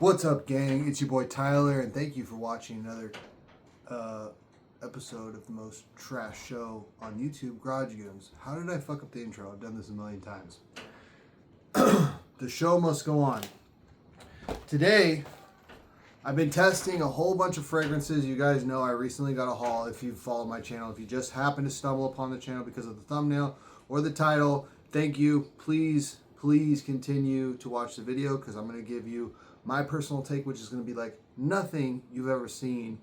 What's up, gang? It's your boy Tyler, and thank you for watching another episode of the most trash show on YouTube, Garage Goons. How did I fuck up the intro? I've done this a million times. The show must go on. Today, I've been testing a whole bunch of fragrances. You guys know I recently got a haul. If you've followed my channel, if you just happen to stumble upon the channel because of the thumbnail or the title, thank you. Please continue to watch the video because I'm going to give you my personal take, which is going to be like nothing you've ever seen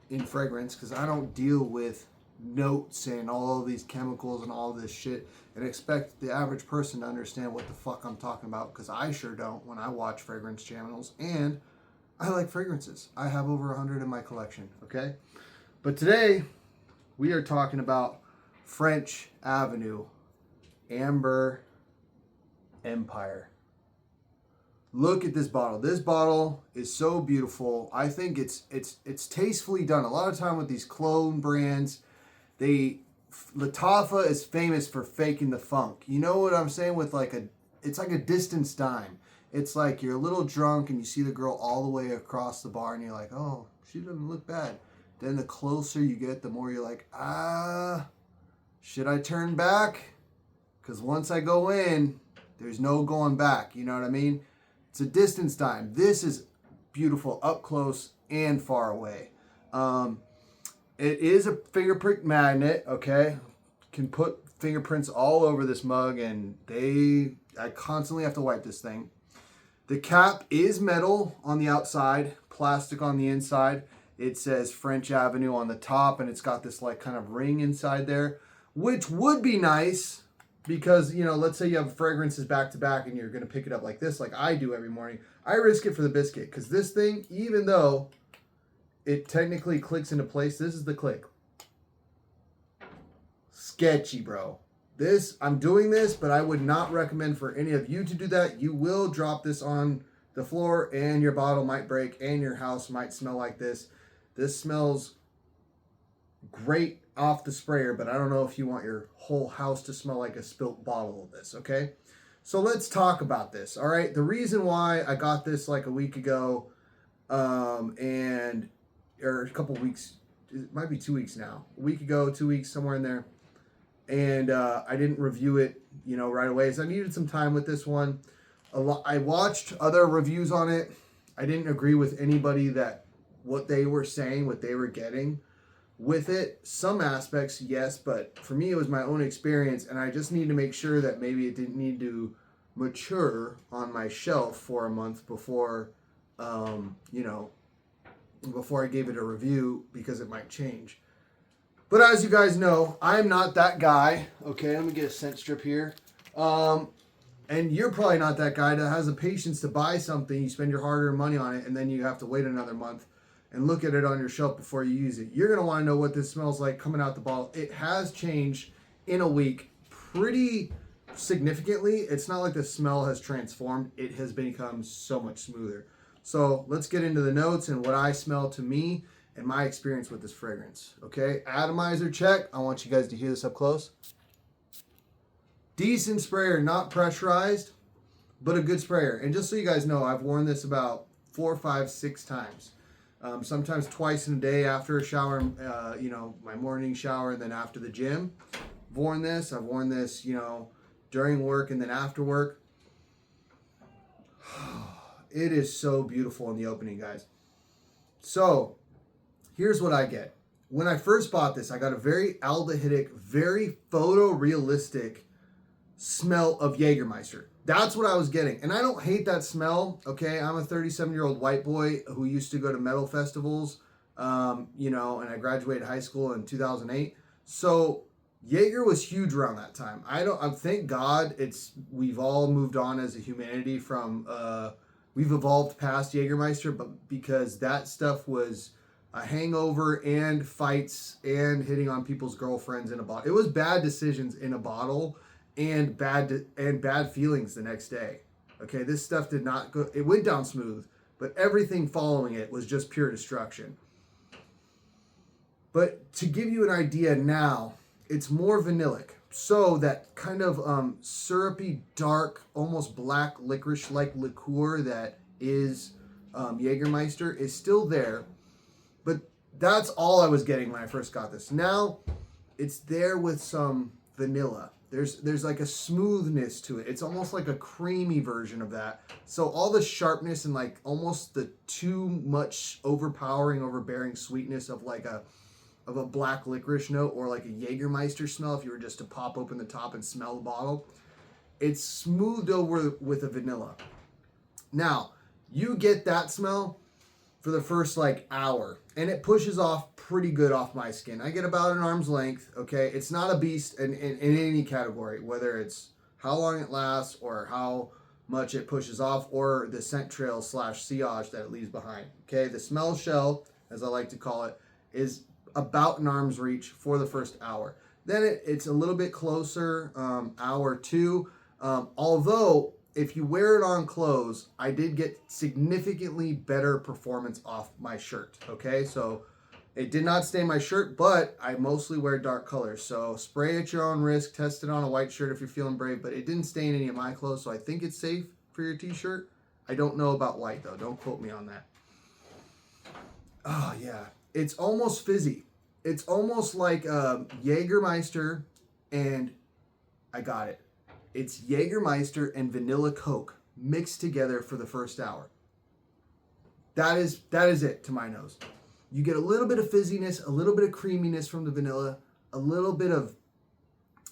in fragrance, because I don't deal with notes and all of these chemicals and all this shit and expect the average person to understand what the fuck I'm talking about, because I sure don't when I watch fragrance channels, and I like fragrances. I have over 100 in my collection, okay? But today, we are talking about French Avenue Amber Empire. Look at this bottle. This bottle is so beautiful. I think it's tastefully done. A lot of time with these clone brands, Lattafa is famous for faking the funk. You know what I'm saying? With it's like a distance dime. It's like you're a little drunk and you see the girl all the way across the bar and you're like, oh, she doesn't look bad. Then the closer you get, the more you're like, should I turn back? Because once I go in, there's no going back. You know what I mean? It's a distance dime. This is beautiful up close and far away. It is a fingerprint magnet, okay? Can put fingerprints all over this mug, and I constantly have to wipe this thing. The cap is metal on the outside, plastic on the inside. It says French Avenue on the top, and it's got this like kind of ring inside there, which would be nice. Because, you know, let's say you have fragrances back to back and you're going to pick it up like this, like I do every morning. I risk it for the biscuit because this thing, even though it technically clicks into place, this is the click. Sketchy, bro. I'm doing this, but I would not recommend for any of you to do that. You will drop this on the floor and your bottle might break and your house might smell like this. This smells great off the sprayer, but I don't know if you want your whole house to smell like a spilt bottle of this, okay? So let's talk about this, all right? The reason why I got this like a week ago, or a couple weeks, it might be 2 weeks now. A week ago, 2 weeks, somewhere in there. And I didn't review it, you know, right away. So I needed some time with this one. I watched other reviews on it. I didn't agree with anybody that what they were saying, what they were getting with it. Some aspects, yes, but for me, it was my own experience, and I just need to make sure that maybe it didn't need to mature on my shelf for a month before, before I gave it a review, because it might change. But as you guys know, I'm not that guy. Okay, let me get a scent strip here. And you're probably not that guy that has the patience to buy something, you spend your hard-earned money on it, and then you have to wait another month and look at it on your shelf before you use it. You're going to want to know what this smells like coming out the bottle. It has changed in a week pretty significantly. It's not like the smell has transformed. It has become so much smoother. So let's get into the notes and what I smell to me and my experience with this fragrance. Okay, atomizer check. I want you guys to hear this up close. Decent sprayer, not pressurized, but a good sprayer. And just so you guys know, I've worn this about 4, 5, 6 times. Sometimes twice in a day after a shower, my morning shower, and then after the gym. I've worn this, during work and then after work. It is so beautiful in the opening, guys. So, here's what I get. When I first bought this, I got a very aldehydic, very photorealistic smell of Jägermeister. That's what I was getting. And I don't hate that smell, okay? I'm a 37-year-old white boy who used to go to metal festivals, and I graduated high school in 2008. So Jaeger was huge around that time. Thank God we've all moved on as a humanity from, we've evolved past Jägermeister, but because that stuff was a hangover and fights and hitting on people's girlfriends in a bottle. It was bad decisions in a bottle. And bad feelings the next day. Okay, this stuff did not go. It went down smooth, but everything following it was just pure destruction. But to give you an idea now, it's more vanillic. So that kind of syrupy, dark, almost black licorice-like liqueur that is Jägermeister is still there, but that's all I was getting when I first got this. Now it's there with some vanilla. There's like a smoothness to it. It's almost like a creamy version of that. So all the sharpness and like almost the too much overbearing sweetness of like a black licorice note or like a Jägermeister smell if you were just to pop open the top and smell the bottle. It's smoothed over with a vanilla. Now, you get that smell for the first like hour and it pushes off pretty good off my skin. I get about an arm's length, okay? It's not a beast in any category, whether it's how long it lasts or how much it pushes off or the scent trail / sillage that it leaves behind, okay? The smell shell, as I like to call it, is about an arm's reach for the first hour. Then it's a little bit closer, hour two, although if you wear it on clothes, I did get significantly better performance off my shirt, okay? So it did not stain my shirt, but I mostly wear dark colors. So spray at your own risk, test it on a white shirt if you're feeling brave, but it didn't stain any of my clothes, so I think it's safe for your t-shirt. I don't know about white though, don't quote me on that. Oh yeah, it's almost fizzy. It's almost like Jägermeister and I got it. It's Jägermeister and vanilla Coke mixed together for the first hour. That is it to my nose. You get a little bit of fizziness, a little bit of creaminess from the vanilla, a little bit of,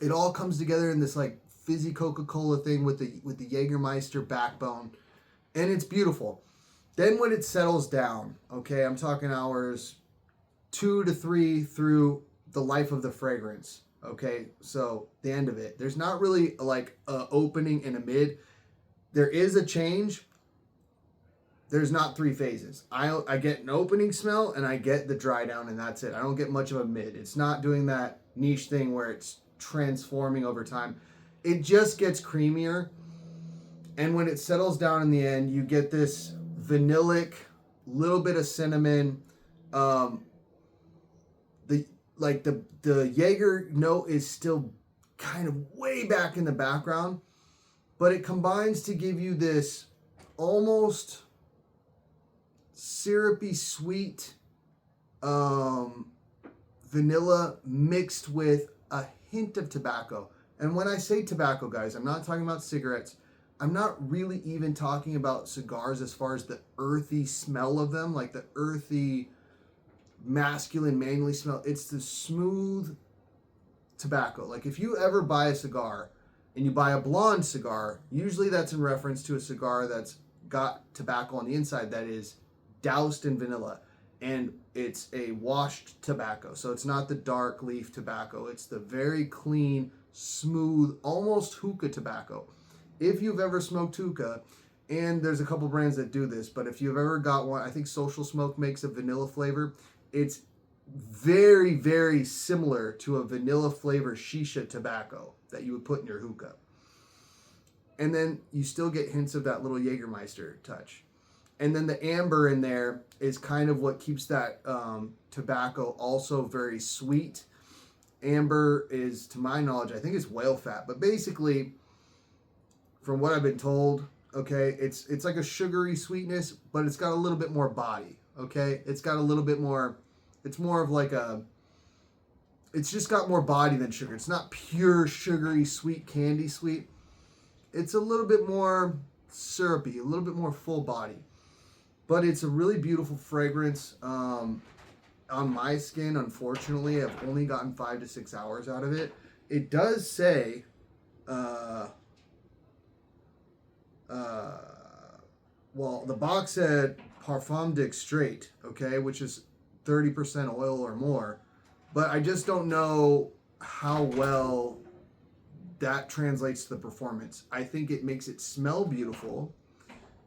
it all comes together in this like fizzy Coca-Cola thing with the Jägermeister backbone, and it's beautiful. Then when it settles down, okay, I'm talking hours 2 to 3 through the life of the fragrance. Okay, so the end of it. There's not really like a opening and a mid. There is a change. There's not 3 phases. I get an opening smell and I get the dry down and that's it. I don't get much of a mid. It's not doing that niche thing where it's transforming over time. It just gets creamier. And when it settles down in the end, you get this vanillic, little bit of cinnamon, the Jaeger note is still kind of way back in the background, but it combines to give you this almost syrupy sweet vanilla mixed with a hint of tobacco. And when I say tobacco, guys, I'm not talking about cigarettes. I'm not really even talking about cigars as far as the earthy smell of them, like the earthy masculine manly smell. It's the smooth tobacco. Like if you ever buy a cigar and you buy a blonde cigar, usually that's in reference to a cigar that's got tobacco on the inside that is doused in vanilla, and it's a washed tobacco. So it's not the dark leaf tobacco. It's the very clean, smooth, almost hookah tobacco. If you've ever smoked hookah, and there's a couple brands that do this, but if you've ever got one, I think Social Smoke makes a vanilla flavor. It's very, very similar to a vanilla flavor shisha tobacco that you would put in your hookah. And then you still get hints of that little Jägermeister touch. And then the amber in there is kind of what keeps that tobacco also very sweet. Amber is, to my knowledge, I think it's whale fat. But basically, from what I've been told, okay, it's like a sugary sweetness, but it's got a little bit more body, okay? It's got a little bit more, it's more of like it's just got more body than sugar. It's not pure sugary sweet candy sweet. It's a little bit more syrupy, a little bit more full body. But it's a really beautiful fragrance. On my skin, unfortunately, I've only gotten 5 to 6 hours out of it. It does say, well, the box said Parfum d'Extrait, okay, which is 30% oil or more. But I just don't know how well that translates to the performance. I think it makes it smell beautiful.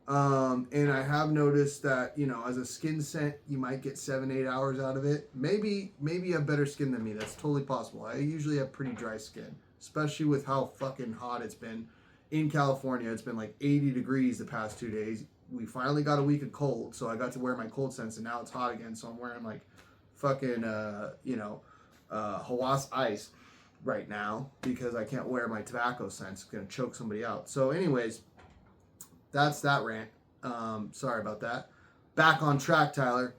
And I have noticed that, you know, as a skin scent, you might get 7-8 hours out of it. Maybe you have better skin than me. That's totally possible. I usually have pretty dry skin, especially with how fucking hot it's been in California. It's been like 80 degrees the past 2 days. We finally got a week of cold, so I got to wear my cold scents, and now it's hot again. So I'm wearing like fucking, Hawas Ice right now because I can't wear my tobacco scents. It's gonna choke somebody out. So anyways, that's that rant. Sorry about that. back on track, Tyler.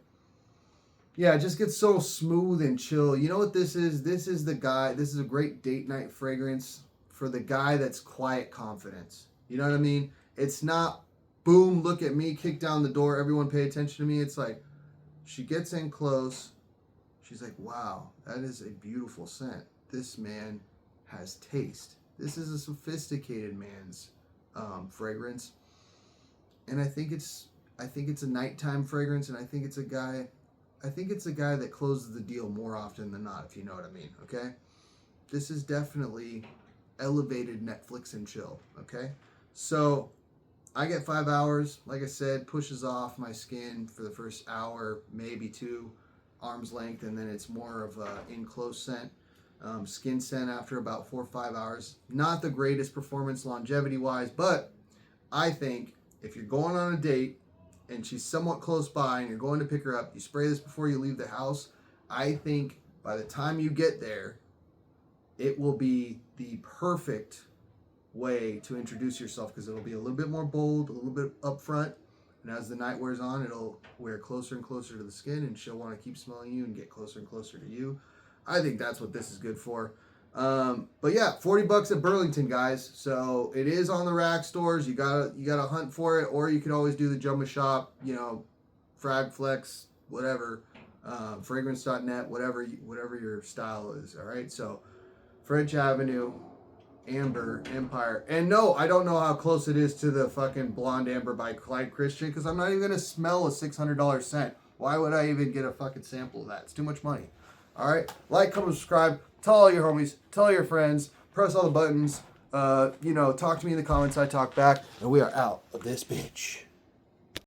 Yeah, it just gets so smooth and chill. You know what this is? This is a great date night fragrance for the guy that's quiet confidence. You know what I mean? It's not, boom, look at me, kick down the door, everyone pay attention to me. It's like, she gets in close. She's like, wow, that is a beautiful scent. This man has taste. This is a sophisticated man's fragrance. And I think it's a nighttime fragrance, and I think it's a guy that closes the deal more often than not, if you know what I mean, okay? This is definitely elevated Netflix and chill, okay? So I get 5 hours, like I said, pushes off my skin for the first hour, maybe 2, arm's length, and then it's more of a in-close scent. Skin scent after about 4 or 5 hours. Not the greatest performance longevity-wise, but I think if you're going on a date and she's somewhat close by and you're going to pick her up, you spray this before you leave the house. I think by the time you get there, it will be the perfect way to introduce yourself, because it'll be a little bit more bold, a little bit upfront, and as the night wears on, it'll wear closer and closer to the skin, and she'll want to keep smelling you and get closer and closer to you. I think that's what this is good for. But yeah, $40 at Burlington, guys. So it is on the rack stores. You gotta hunt for it, or you can always do the Jumbo Shop, Fragflex, whatever, fragrance.net, whatever your style is. All right. So French Avenue, Amber, Empire, and no, I don't know how close it is to the fucking Blonde Amber by Clyde Christian, because I'm not even gonna smell a $600 scent. Why would I even get a fucking sample of that? It's too much money. All right, like, comment, subscribe, tell all your homies, tell all your friends, press all the buttons, talk to me in the comments, I talk back, and we are out of this bitch.